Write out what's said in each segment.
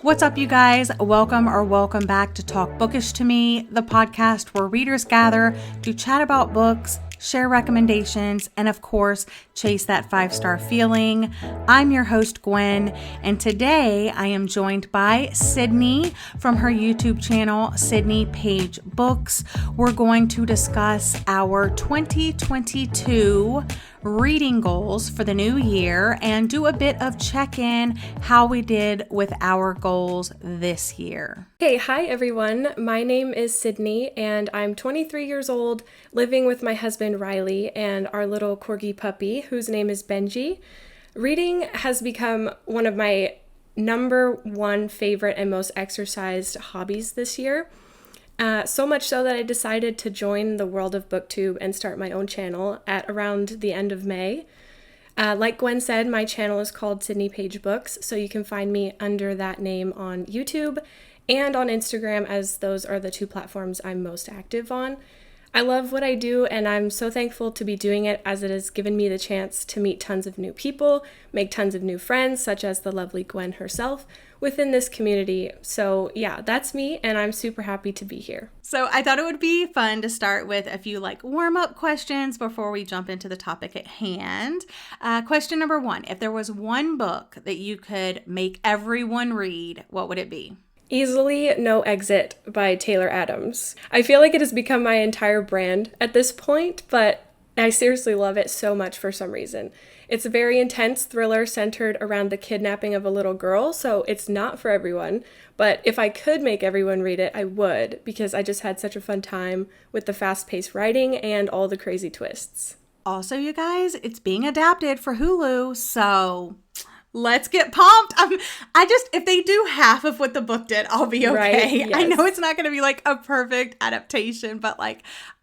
What's up, you guys? Welcome back to Talk Bookish to Me, the podcast where readers gather to chat about books, share recommendations, and of course, chase that 5-star feeling. I'm your host, Gwen, and today I am joined by Sidnie from her YouTube channel, Sidnie Page Books. We're going to discuss our 2022 reading goals for the new year and do a bit of check-in how we did with our goals this year. Hey, hi everyone. My name is Sidnie and I'm 23 years old, living with my husband Riley and our little corgi puppy whose name is Benji. Reading has become one of my number one favorite and most exercised hobbies this year. So much so that I decided to join the world of BookTube and start my own channel at around the end of May. Like Gwen said, my channel is called Sidnie Page Books, so you can find me under that name on YouTube and on Instagram, as those are the two platforms I'm most active on. I love what I do, and I'm so thankful to be doing it, as it has given me the chance to meet tons of new people, make tons of new friends, such as the lovely Gwen herself, within this community. So yeah, that's me, and I'm super happy to be here. So I thought it would be fun to start with a few warm-up questions before we jump into the topic at hand. Question number 1, if there was one book that you could make everyone read, what would it be? Easily No Exit by Taylor Adams. I feel like it has become my entire brand at this point, but I seriously love it so much for some reason. It's a very intense thriller centered around the kidnapping of a little girl, so it's not for everyone. But if I could make everyone read it, I would, because I just had such a fun time with the fast-paced writing and all the crazy twists. Also, you guys, it's being adapted for Hulu, so let's get pumped. If they do half of what the book did, I'll be okay. Right? Yes. I know it's not going to be a perfect adaptation, but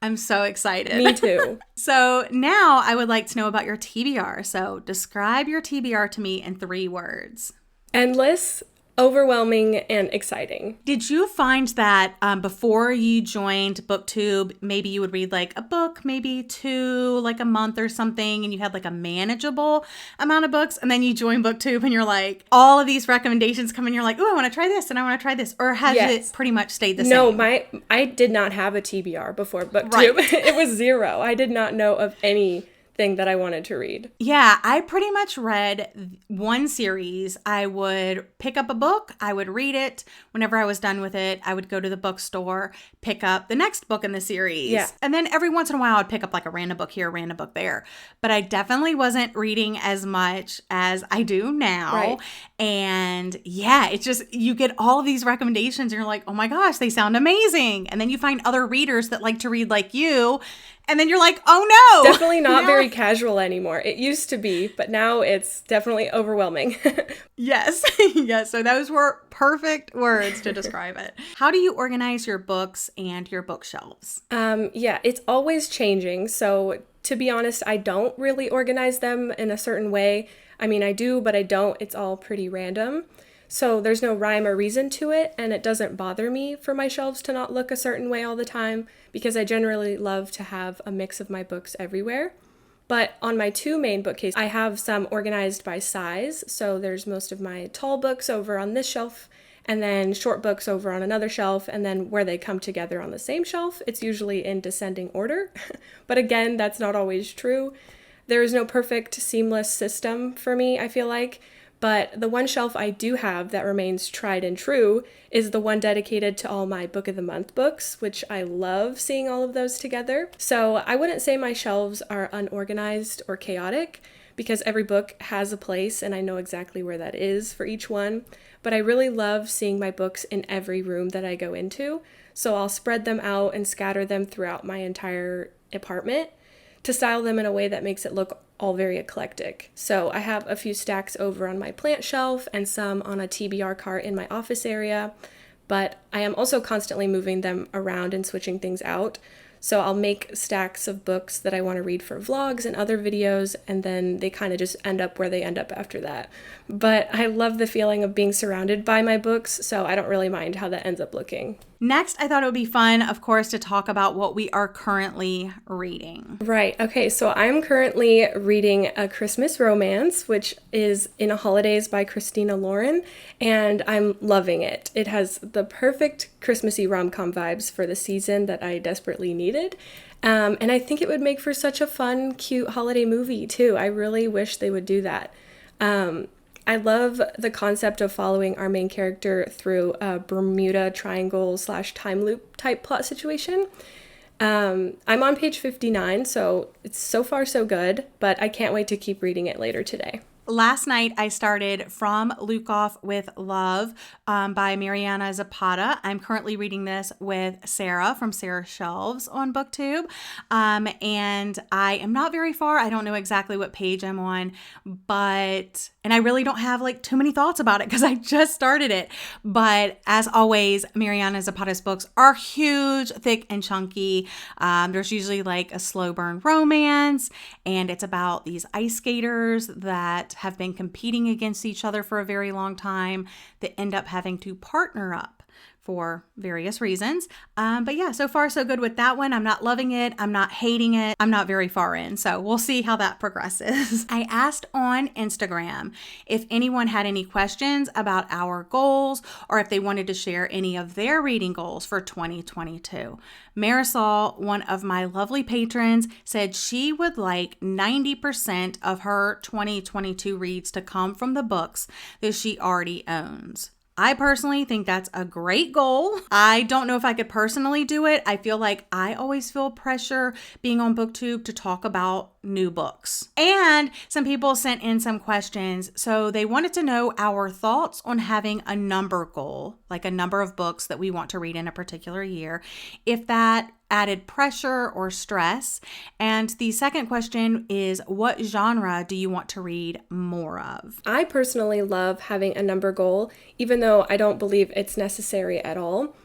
I'm so excited. Me too. So now I would like to know about your TBR. So describe your TBR to me in 3 words. Endless, overwhelming, and exciting. Did you find that before you joined BookTube, maybe you would read a book, maybe 2, a month or something, and you had a manageable amount of books, and then you join BookTube and you're all of these recommendations come and you're oh, I want to try this and I want to try this, or has it pretty much stayed the same? No, I did not have a TBR before BookTube. Right. It was 0. I did not know of anything that I wanted to read. Yeah, I pretty much read one series. I would pick up a book, I would read it. Whenever I was done with it, I would go to the bookstore, pick up the next book in the series. Yeah. And then every once in a while, I'd pick up a random book here, a random book there. But I definitely wasn't reading as much as I do now. Right. And yeah, it's just, you get all of these recommendations and you're oh my gosh, they sound amazing. And then you find other readers that like to read like you. And then you're oh no. Definitely not very casual anymore. It used to be, but now it's definitely overwhelming. Yes. Yes. So those were perfect words to describe it. How do you organize your books and your bookshelves? Yeah, it's always changing. So to be honest, I don't really organize them in a certain way. I mean, I do, but I don't. It's all pretty random. So there's no rhyme or reason to it, and it doesn't bother me for my shelves to not look a certain way all the time, because I generally love to have a mix of my books everywhere. But on my 2 main bookcases, I have some organized by size. So there's most of my tall books over on this shelf, and then short books over on another shelf, and then where they come together on the same shelf, it's usually in descending order. But again, that's not always true. There is no perfect seamless system for me, I feel like. But the one shelf I do have that remains tried and true is the one dedicated to all my Book of the Month books, which I love seeing all of those together. So I wouldn't say my shelves are unorganized or chaotic, because every book has a place and I know exactly where that is for each one. But I really love seeing my books in every room that I go into. So I'll spread them out and scatter them throughout my entire apartment to style them in a way that makes it look all very eclectic. So I have a few stacks over on my plant shelf and some on a TBR cart in my office area, but I am also constantly moving them around and switching things out. So I'll make stacks of books that I want to read for vlogs and other videos, and then they kind of just end up where they end up after that. But I love the feeling of being surrounded by my books, so I don't really mind how that ends up looking. Next, I thought it would be fun, of course, to talk about what we are currently reading. Right. Okay. So I'm currently reading A Christmas Romance, which is in a Holidaze by Christina, and I'm loving it. It has the perfect Christmassy rom-com vibes for the season that I desperately needed. And I think it would make for such a fun, cute holiday movie, too. I really wish they would do that. I love the concept of following our main character through a Bermuda Triangle / time loop type plot situation. I'm on page 59, so it's so far so good, but I can't wait to keep reading it later today. Last night, I started From Lukov with Love by Mariana Zapata. I'm currently reading this with Sarah from Sarah's Shelves on BookTube. And I am not very far. I don't know exactly what page I'm on, and I really don't have like too many thoughts about it because I just started it. But as always, Mariana Zapata's books are huge, thick, and chunky. There's usually like a slow burn romance, and it's about these ice skaters that have been competing against each other for a very long time that end up having to partner up for various reasons. But yeah, so far so good with that one. I'm not loving it. I'm not hating it. I'm not very far in. So we'll see how that progresses. I asked on Instagram if anyone had any questions about our goals or if they wanted to share any of their reading goals for 2022. Marisol, one of my lovely patrons, said she would like 90% of her 2022 reads to come from the books that she already owns. I personally think that's a great goal. I don't know if I could personally do it. I feel like I always feel pressure being on BookTube to talk about new books. And some people sent in some questions. So they wanted to know our thoughts on having a number goal, like a number of books that we want to read in a particular year, if that added pressure or stress. And the second question is, what genre do you want to read more of? I personally love having a number goal, even though I don't believe it's necessary at all.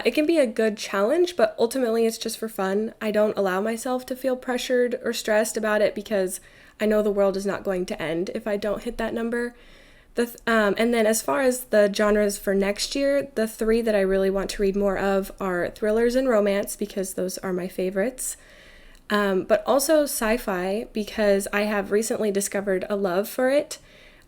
It can be a good challenge, but ultimately it's just for fun. I don't allow myself to feel pressured or stressed about it because I know the world is not going to end if I don't hit that number. And then as far as the genres for next year, the 3 that I really want to read more of are thrillers and romance because those are my favorites. But also sci-fi because I have recently discovered a love for it.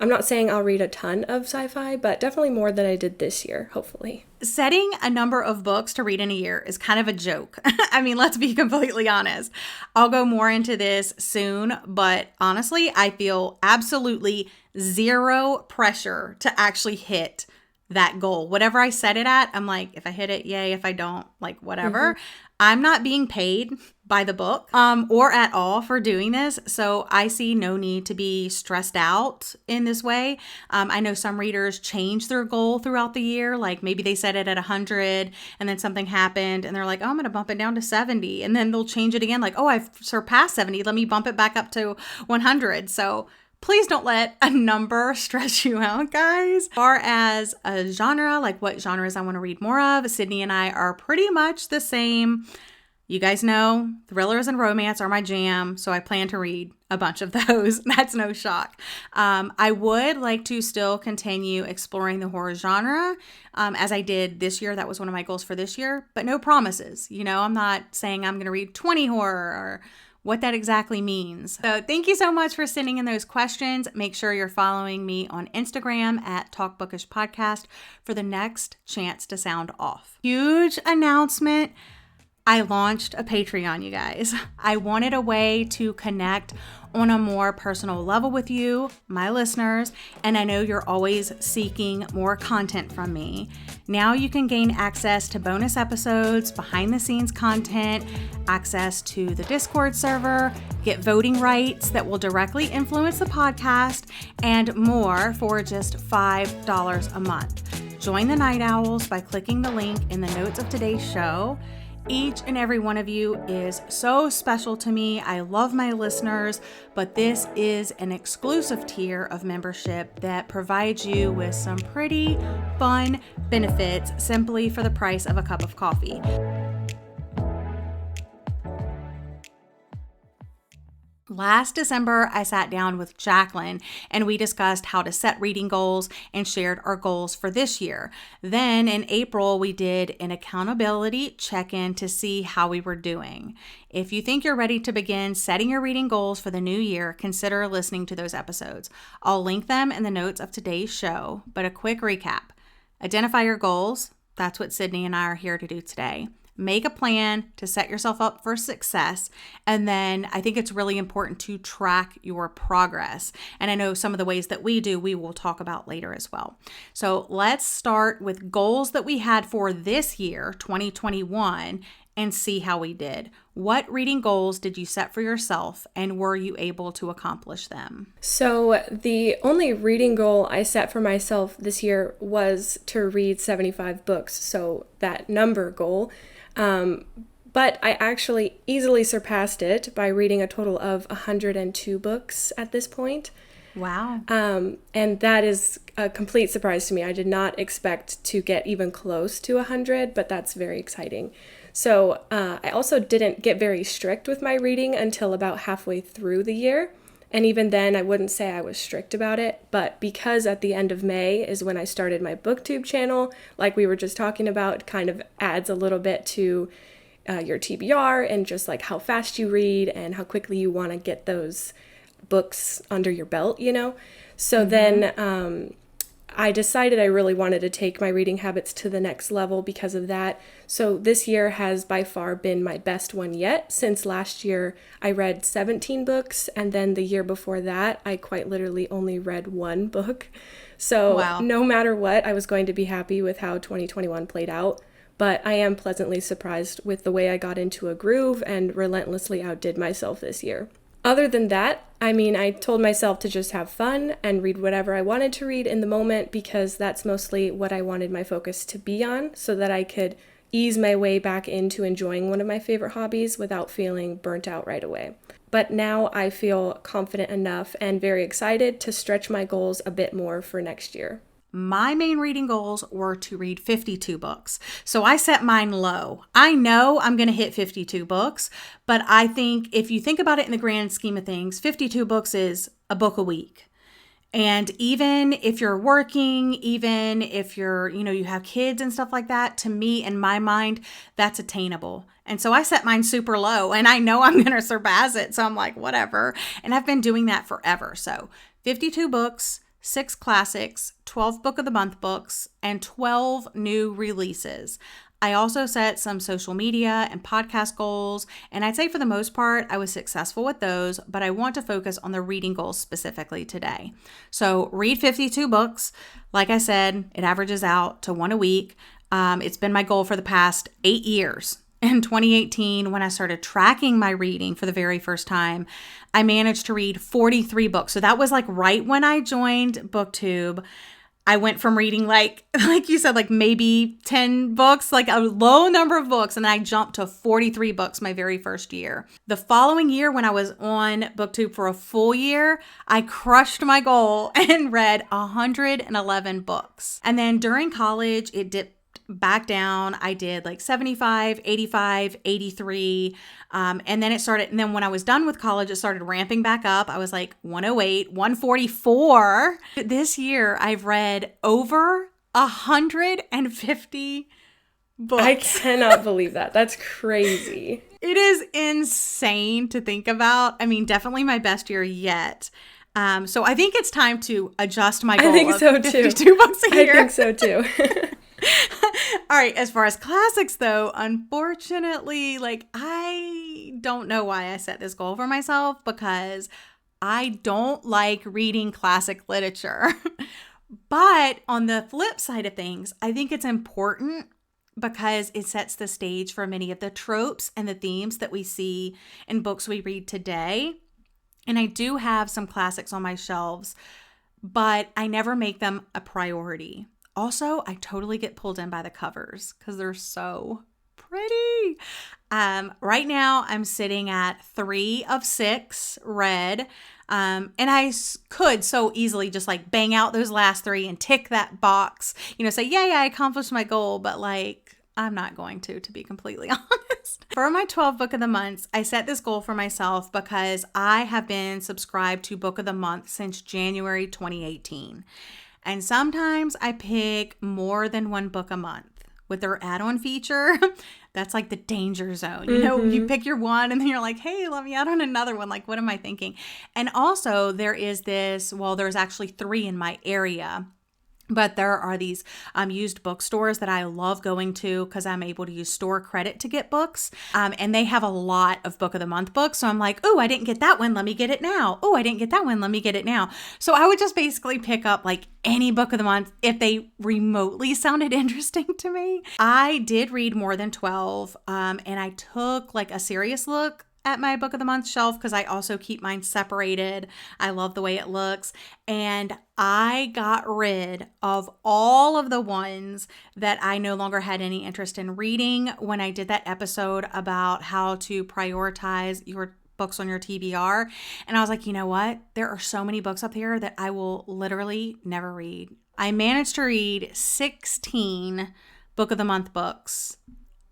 I'm not saying I'll read a ton of sci-fi, but definitely more than I did this year, hopefully. Setting a number of books to read in a year is kind of a joke. I mean, let's be completely honest. I'll go more into this soon, but honestly, I feel absolutely zero pressure to actually hit that goal. Whatever I set it at, I'm like, if I hit it, yay. If I don't, like, whatever. Mm-hmm. I'm not being paid by the book or at all for doing this. So I see no need to be stressed out in this way. I know some readers change their goal throughout the year. Like maybe they set it at 100 and then something happened and they're like, oh, I'm going to bump it down to 70. And then they'll change it again. Like, oh, I've surpassed 70. Let me bump it back up to 100. So please don't let a number stress you out, guys. As far as a genre, like what genres I want to read more of, Sidnie and I are pretty much the same. You guys know thrillers and romance are my jam, so I plan to read a bunch of those. That's no shock. I would like to still continue exploring the horror genre as I did this year. That was one of my goals for this year, but no promises. You know, I'm not saying I'm going to read 20 horror or what that exactly means. So thank you so much for sending in those questions. Make sure you're following me on Instagram at Talk Bookish Podcast for the next chance to sound off. Huge announcement. I launched a Patreon, you guys. I wanted a way to connect on a more personal level with you, my listeners, and I know you're always seeking more content from me. Now you can gain access to bonus episodes, behind the scenes content, access to the Discord server, get voting rights that will directly influence the podcast, and more for just $5 a month. Join the Night Owls by clicking the link in the notes of today's show. Each and every one of you is so special to me. I love my listeners, but this is an exclusive tier of membership that provides you with some pretty fun benefits simply for the price of a cup of coffee. Last December, I sat down with Jacqueline and we discussed how to set reading goals and shared our goals for this year. Then in April, we did an accountability check-in to see how we were doing. If you think you're ready to begin setting your reading goals for the new year, consider listening to those episodes. I'll link them in the notes of today's show, but a quick recap. Identify your goals. That's what Sidnie and I are here to do today. Make a plan to set yourself up for success. And then I think it's really important to track your progress. And I know some of the ways that we do, we will talk about later as well. So let's start with goals that we had for this year, 2021, and see how we did. What reading goals did you set for yourself, and were you able to accomplish them? So the only reading goal I set for myself this year was to read 75 books, so that number goal. But I actually easily surpassed it by reading a total of 102 books at this point. Wow. And that is a complete surprise to me. I did not expect to get even close to 100, but that's very exciting. So I also didn't get very strict with my reading until about halfway through the year. And even then, I wouldn't say I was strict about it. But because at the end of May is when I started my BookTube channel, like we were just talking about, kind of adds a little bit to your TBR and just like how fast you read and how quickly you want to get those books under your belt, you know? So then I decided I really wanted to take my reading habits to the next level because of that. So this year has by far been my best one yet. Since last year, I read 17 books, and then the year before that, I quite literally only read one book. So No matter what, I was going to be happy with how 2021 played out. But I am pleasantly surprised with the way I got into a groove and relentlessly outdid myself this year. Other than that, I mean, I told myself to just have fun and read whatever I wanted to read in the moment because that's mostly what I wanted my focus to be on so that I could ease my way back into enjoying one of my favorite hobbies without feeling burnt out right away. But now I feel confident enough and very excited to stretch my goals a bit more for next year. My main reading goals were to read 52 books. So I set mine low. I know I'm going to hit 52 books, but I think if you think about it in the grand scheme of things, 52 books is a book a week. And even if you're working, even if you're, you have kids and stuff like that, to me, in my mind, that's attainable. And so I set mine super low and I know I'm going to surpass it. So I'm like, whatever. And I've been doing that forever. So 52 books, 6 classics, 12 book of the month books, and 12 new releases. I also set some social media and podcast goals, and I'd say for the most part, I was successful with those, but I want to focus on the reading goals specifically today. So read 52 books. Like I said, it averages out to one a week. It's been my goal for the past 8 years. In 2018, when I started tracking my reading for the very first time, I managed to read 43 books. So that was like right when I joined BookTube. I went from reading like you said, like maybe 10 books, like a low number of books. And then I jumped to 43 books my very first year. The following year, when I was on BookTube for a full year, I crushed my goal and read 111 books. And then during college, it dipped back down. I did like 75, 85, 83. And then when I was done with college, it started ramping back up. I was like 108, 144. This year, I've read over 150 books. I cannot believe that. That's crazy. It is insane to think about. I mean, definitely my best year yet. So I think it's time to adjust my goal. I think so too. 52 books a year. I think so too. All right, as far as classics though, unfortunately, I don't know why I set this goal for myself because I don't like reading classic literature. But on the flip side of things, I think it's important because it sets the stage for many of the tropes and the themes that we see in books we read today. And I do have some classics on my shelves, but I never make them a priority. Also, I totally get pulled in by the covers because they're so pretty. Right now, I'm sitting at 3 of 6 read. And I could so easily just bang out those last 3 and tick that box, say, yeah, I accomplished my goal. But I'm not going to be completely honest. list. For my 12 book of the months, I set this goal for myself because I have been subscribed to Book of the Month since January 2018. And sometimes I pick more than one book a month. With their add-on feature, that's like the danger zone. You know, you pick your one and then you're like, hey, let me add on another one. Like, what am I thinking? And also there is this, well, there's actually 3 in my area. But there are these used bookstores that I love going to because I'm able to use store credit to get books. And they have a lot of Book of the Month books. So I'm like, oh, I didn't get that one. Let me get it now. Oh, I didn't get that one. Let me get it now. So I would just basically pick up like any book of the month if they remotely sounded interesting to me. I did read more than 12 and I took like a serious look at my Book of the Month shelf because I also keep mine separated. I love the way it looks. And I got rid of all of the ones that I no longer had any interest in reading when I did that episode about how to prioritize your books on your TBR. And I was like, you know what? There are so many books up here that I will literally never read. I managed to read 16 Book of the Month books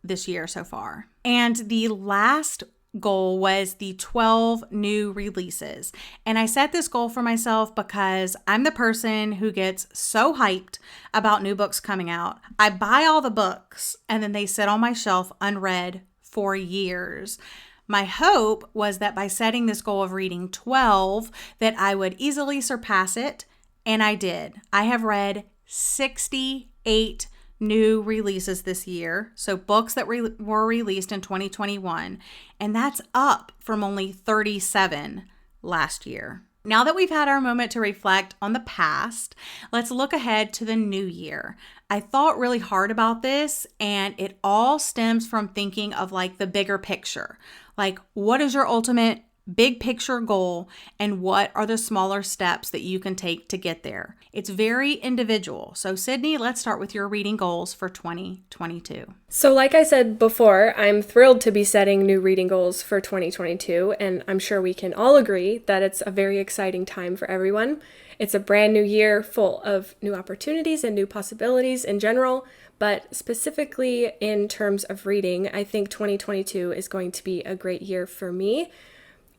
this year so far. And the last goal was the 12 new releases. And I set this goal for myself because I'm the person who gets so hyped about new books coming out. I buy all the books and then they sit on my shelf unread for years. My hope was that by setting this goal of reading 12, that I would easily surpass it. And I did. I have read 68 new releases this year. So books that were released in 2021. And that's up from only 37 last year. Now that we've had our moment to reflect on the past, let's look ahead to the new year. I thought really hard about this, and it all stems from thinking of like the bigger picture. Like, what is your ultimate big picture goal, and what are the smaller steps that you can take to get there? It's very individual. So Sidney, let's start with your reading goals for 2022. So like I said before, I'm thrilled to be setting new reading goals for 2022, and I'm sure we can all agree that it's a very exciting time for everyone. It's a brand new year full of new opportunities and new possibilities in general, but specifically in terms of reading, I think 2022 is going to be a great year for me.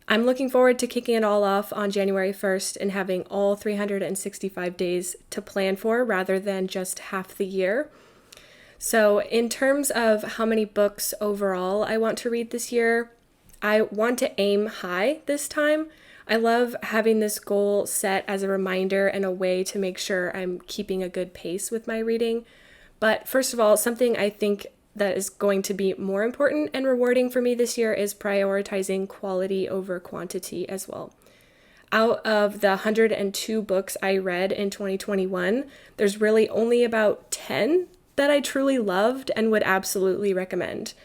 I'm looking forward to kicking it all off on January 1st and having all 365 days to plan for rather than just half the year. So in terms of how many books overall I want to read this year, I want to aim high this time. I love having this goal set as a reminder and a way to make sure I'm keeping a good pace with my reading. But first of all, something I think that is going to be more important and rewarding for me this year is prioritizing quality over quantity as well. Out of the 102 books I read in 2021, there's really only about 10 that I truly loved and would absolutely recommend.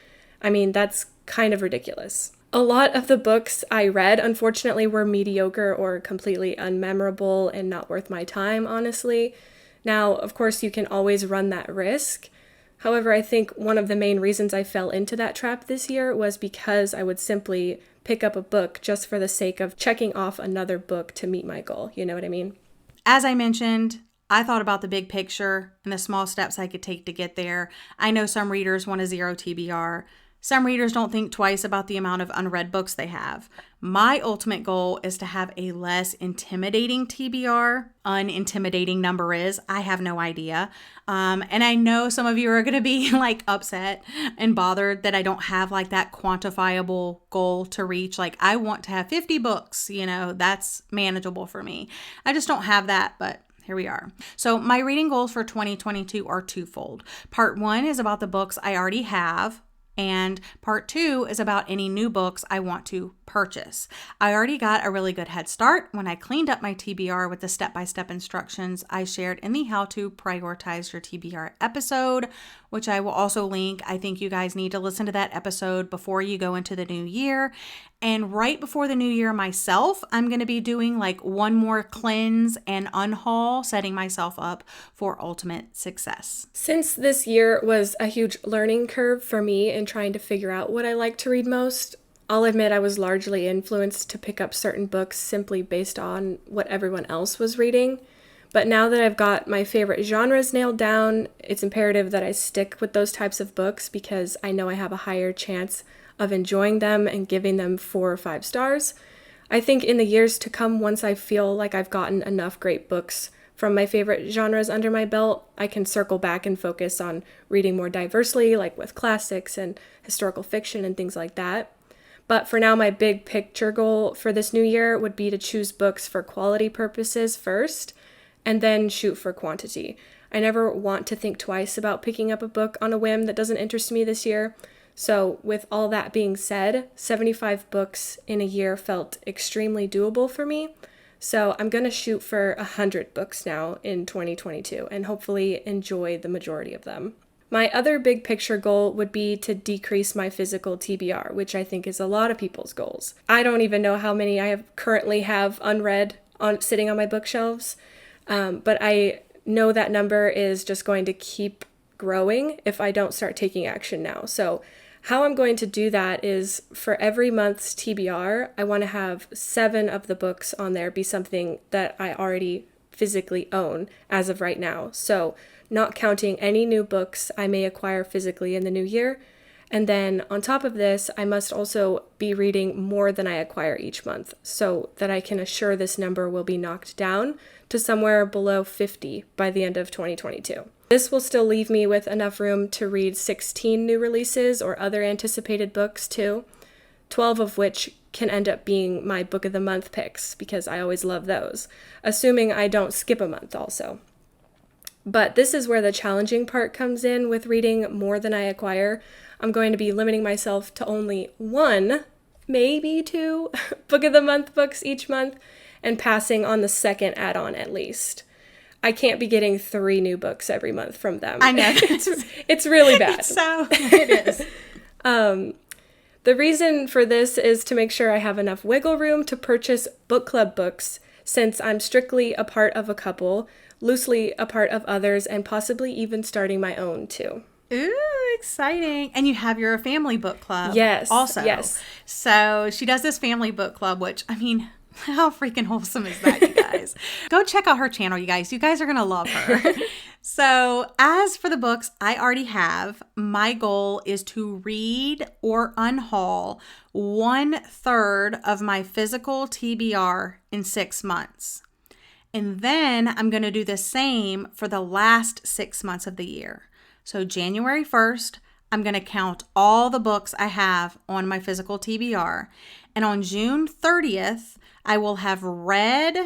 I mean, that's kind of ridiculous. A lot of the books I read, unfortunately, were mediocre or completely unmemorable and not worth my time, honestly. Now, of course, you can always run that risk. However, I think one of the main reasons I fell into that trap this year was because I would simply pick up a book just for the sake of checking off another book to meet my goal. You know what I mean? As I mentioned, I thought about the big picture and the small steps I could take to get there. I know some readers want a 0 TBR. Some readers don't think twice about the amount of unread books they have. My ultimate goal is to have a less intimidating TBR. Unintimidating number is, I have no idea. And I know some of you are going to be like upset and bothered that I don't have like that quantifiable goal to reach. Like, I want to have 50 books, that's manageable for me. I just don't have that, but here we are. So my reading goals for 2022 are twofold. Part 1 is about the books I already have. And part 2 is about any new books I want to purchase. I already got a really good head start when I cleaned up my TBR with the step-by-step instructions I shared in the How to Prioritize Your TBR episode, which I will also link. I think you guys need to listen to that episode before you go into the new year. And right before the new year myself, I'm going to be doing like one more cleanse and unhaul, setting myself up for ultimate success. Since this year was a huge learning curve for me in trying to figure out what I like to read most, I'll admit I was largely influenced to pick up certain books simply based on what everyone else was reading. But now that I've got my favorite genres nailed down, it's imperative that I stick with those types of books because I know I have a higher chance of enjoying them and giving them 4 or 5 stars. I think in the years to come, once I feel like I've gotten enough great books from my favorite genres under my belt, I can circle back and focus on reading more diversely, like with classics and historical fiction and things like that. But for now, my big picture goal for this new year would be to choose books for quality purposes first, and then shoot for quantity. I never want to think twice about picking up a book on a whim that doesn't interest me this year. So with all that being said, 75 books in a year felt extremely doable for me. So I'm going to shoot for 100 books now in 2022 and hopefully enjoy the majority of them. My other big picture goal would be to decrease my physical TBR, which I think is a lot of people's goals. I don't even know how many I currently have unread sitting on my bookshelves, but I know that number is just going to keep growing if I don't start taking action now. So how I'm going to do that is for every month's TBR, I want to have 7 of the books on there be something that I already physically own as of right now. So not counting any new books I may acquire physically in the new year. And then on top of this, I must also be reading more than I acquire each month so that I can assure this number will be knocked down to somewhere below 50 by the end of 2022. This will still leave me with enough room to read 16 new releases or other anticipated books too, 12 of which can end up being my book of the month picks because I always love those, assuming I don't skip a month also. But this is where the challenging part comes in with reading more than I acquire. I'm going to be limiting myself to only 1, maybe 2 book of the month books each month and passing on the second add-on at least. I can't be getting 3 new books every month from them. I know. It's really bad. It is. The reason for this is to make sure I have enough wiggle room to purchase book club books since I'm strictly a part of a couple, loosely a part of others, and possibly even starting my own too. Ooh, exciting. And you have your family book club. Yes. Also. Yes. So she does this family book club, which, I mean, how freaking wholesome is that, you guys? Go check out her channel, you guys. You guys are going to love her. So as for the books I already have, my goal is to read or unhaul 1/3 of my physical TBR in 6 months. And then I'm going to do the same for the last 6 months of the year. So January 1st, I'm going to count all the books I have on my physical TBR. And on June 30th, I will have read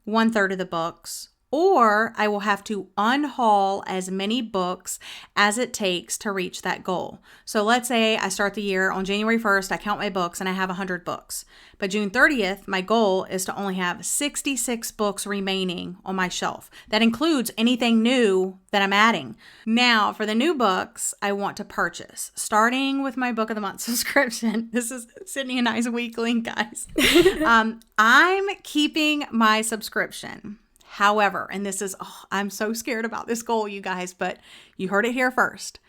1/3 of the books, or I will have to unhaul as many books as it takes to reach that goal. So let's say I start the year on January 1st, I count my books and I have 100 books. But June 30th, my goal is to only have 66 books remaining on my shelf. That includes anything new that I'm adding. Now, for the new books I want to purchase, starting with my Book of the Month subscription. This is Sidnie and I's week link, guys. I'm keeping my subscription. However, and this is, I'm so scared about this goal, you guys, but you heard it here first.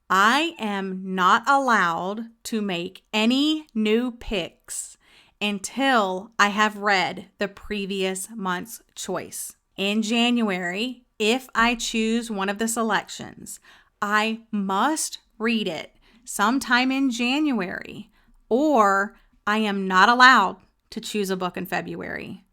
I am not allowed to make any new picks until I have read the previous month's choice. In January, if I choose one of the selections, I must read it sometime in January, or I am not allowed to choose a book in February,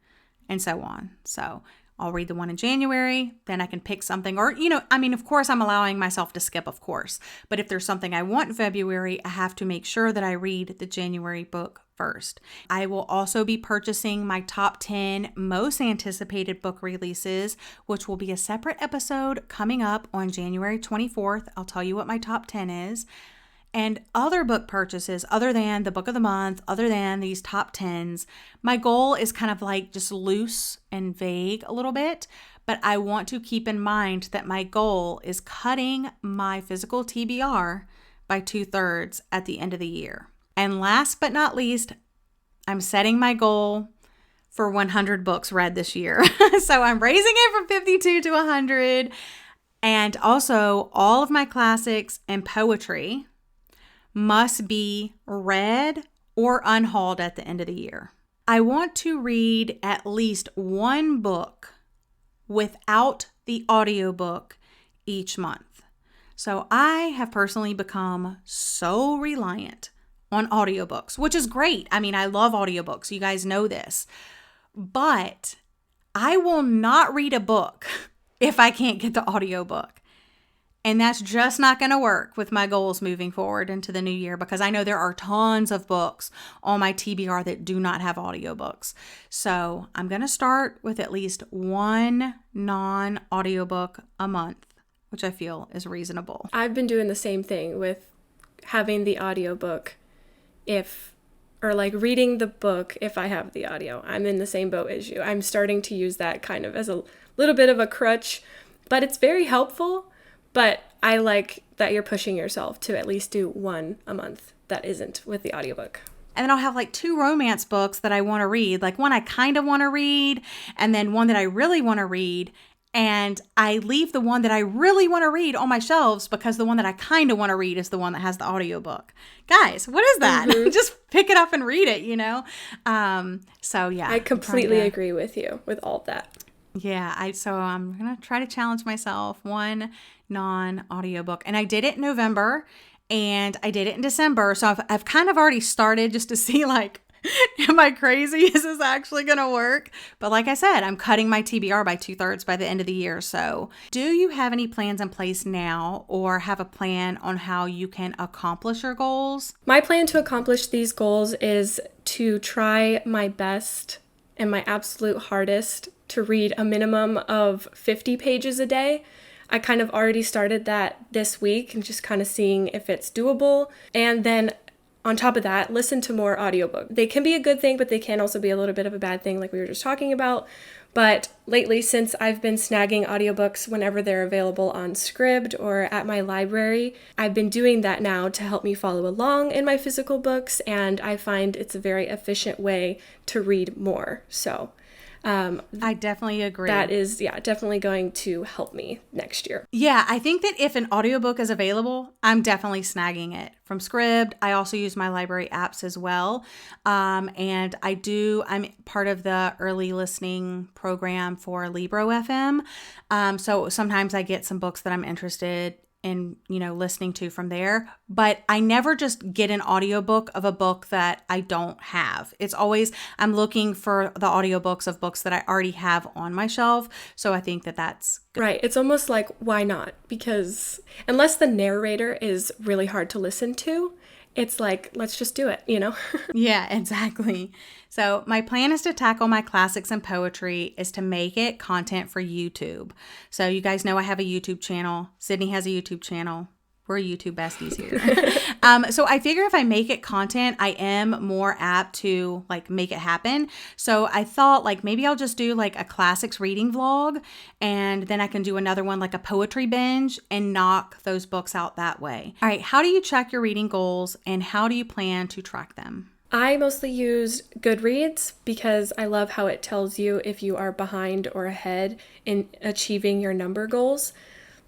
and so on. So I'll read the one in January, then I can pick something, or, of course I'm allowing myself to skip, of course, but if there's something I want in February, I have to make sure that I read the January book first. I will also be purchasing my top 10 most anticipated book releases, which will be a separate episode coming up on January 24th. I'll tell you what my top 10 is. And other book purchases other than the book of the month, other than these top 10s, my goal is kind of like just loose and vague a little bit, but I want to keep in mind that my goal is cutting my physical TBR by 2/3 at the end of the year. And last but not least, I'm setting my goal for 100 books read this year. So I'm raising it from 52 to 100. And also all of my classics and poetry must be read or unhauled at the end of the year. I want to read at least one book without the audiobook each month. So I have personally become so reliant on audiobooks, which is great. I mean, I love audiobooks. You guys know this. But I will not read a book if I can't get the audiobook. And that's just not going to work with my goals moving forward into the new year, because I know there are tons of books on my TBR that do not have audiobooks. So I'm going to start with at least one non-audiobook a month, which I feel is reasonable. I've been doing the same thing with having the audiobook or like reading the book if I have the audio. I'm in the same boat as you. I'm starting to use that kind of as a little bit of a crutch, but it's very helpful. But I like that you're pushing yourself to at least do one a month that isn't with the audiobook. And then I'll have like 2 romance books that I want to read, like one I kind of want to read, and then one that I really want to read. And I leave the one that I really want to read on my shelves because the one that I kind of want to read is the one that has the audiobook. Guys, what is that? Mm-hmm. Just pick it up and read it, you know? So yeah. I completely agree with you with all of that. Yeah, so I'm going to try to challenge myself, one non-audiobook. And I did it in November and I did it in December. So I've kind of already started just to see like, am I crazy? Is this actually going to work? But like I said, I'm cutting my TBR by 2/3 by the end of the year. So do you have any plans in place now or have a plan on how you can accomplish your goals? My plan to accomplish these goals is to try my best and my absolute hardest to read a minimum of 50 pages a day. I kind of already started that this week and just kind of seeing if it's doable. And then on top of that, listen to more audiobooks. They can be a good thing, but they can also be a little bit of a bad thing like we were just talking about. But lately, since I've been snagging audiobooks whenever they're available on Scribd or at my library, I've been doing that now to help me follow along in my physical books, and I find it's a very efficient way to read more. So I definitely agree. That is, definitely going to help me next year. Yeah, I think that if an audiobook is available, I'm definitely snagging it from Scribd. I also use my library apps as well. And I'm part of the early listening program for Libro FM. So sometimes I get some books that I'm interested in, listening to from there. But I never just get an audiobook of a book that I don't have. It's always, I'm looking for the audiobooks of books that I already have on my shelf. So I think that that's good. Right. It's almost like, why not? Because unless the narrator is really hard to listen to, it's like, let's just do it, Yeah, exactly. So my plan is to tackle my classics and poetry is to make it content for YouTube. So you guys know I have a YouTube channel. Sidney has a YouTube channel. We're YouTube besties here. So I figure if I make it content, I am more apt to like make it happen. So I thought like maybe I'll just do like a classics reading vlog and then I can do another one like a poetry binge and knock those books out that way. All right, how do you check your reading goals and how do you plan to track them? I mostly use Goodreads because I love how it tells you if you are behind or ahead in achieving your number goals.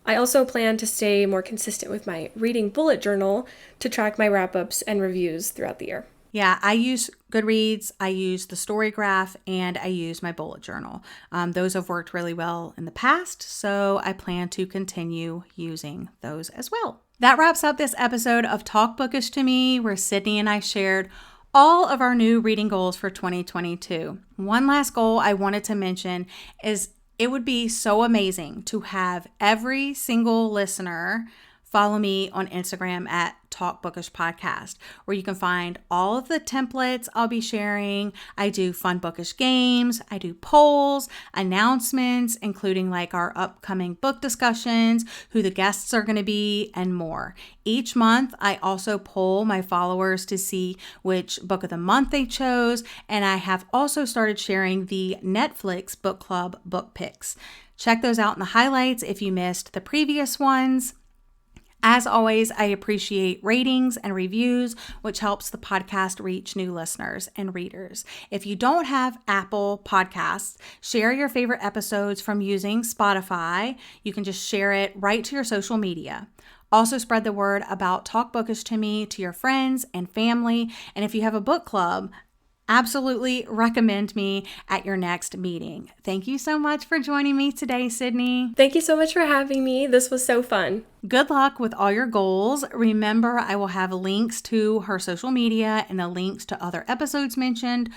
I also plan to stay more consistent with my reading bullet journal to track my wrap-ups and reviews throughout the year. Yeah, I use Goodreads, I use the story graph, and I use my bullet journal. Those have worked really well in the past, so I plan to continue using those as well. That wraps up this episode of Talk Bookish to Me, where Sidney and I shared all of our new reading goals for 2022. One last goal I wanted to mention is it would be so amazing to have every single listener follow me on Instagram at Talk Bookish Podcast, where you can find all of the templates I'll be sharing. I do fun bookish games. I do polls, announcements, including like our upcoming book discussions, who the guests are going to be, and more. Each month, I also poll my followers to see which book of the month they chose, and I have also started sharing the Netflix Book Club book picks. Check those out in the highlights if you missed the previous ones. As always, I appreciate ratings and reviews, which helps the podcast reach new listeners and readers. If you don't have Apple Podcasts, share your favorite episodes from using Spotify. You can just share it right to your social media. Also spread the word about Talk Bookish to Me to your friends and family. And if you have a book club, Absolutely recommend me at your next meeting. Thank you so much for joining me today, Sidney. Thank you so much for having me. This was so fun. Good luck with all your goals. Remember, I will have links to her social media and the links to other episodes mentioned.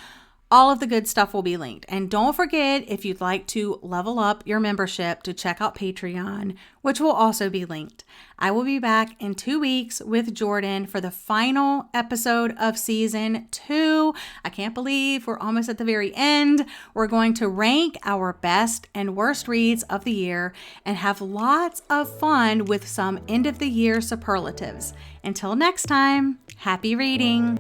All of the good stuff will be linked. And don't forget, if you'd like to level up your membership, to check out Patreon, which will also be linked. I will be back in 2 weeks with Jordan for the final episode of season 2. I can't believe we're almost at the very end. We're going to rank our best and worst reads of the year and have lots of fun with some end of the year superlatives. Until next time, happy reading.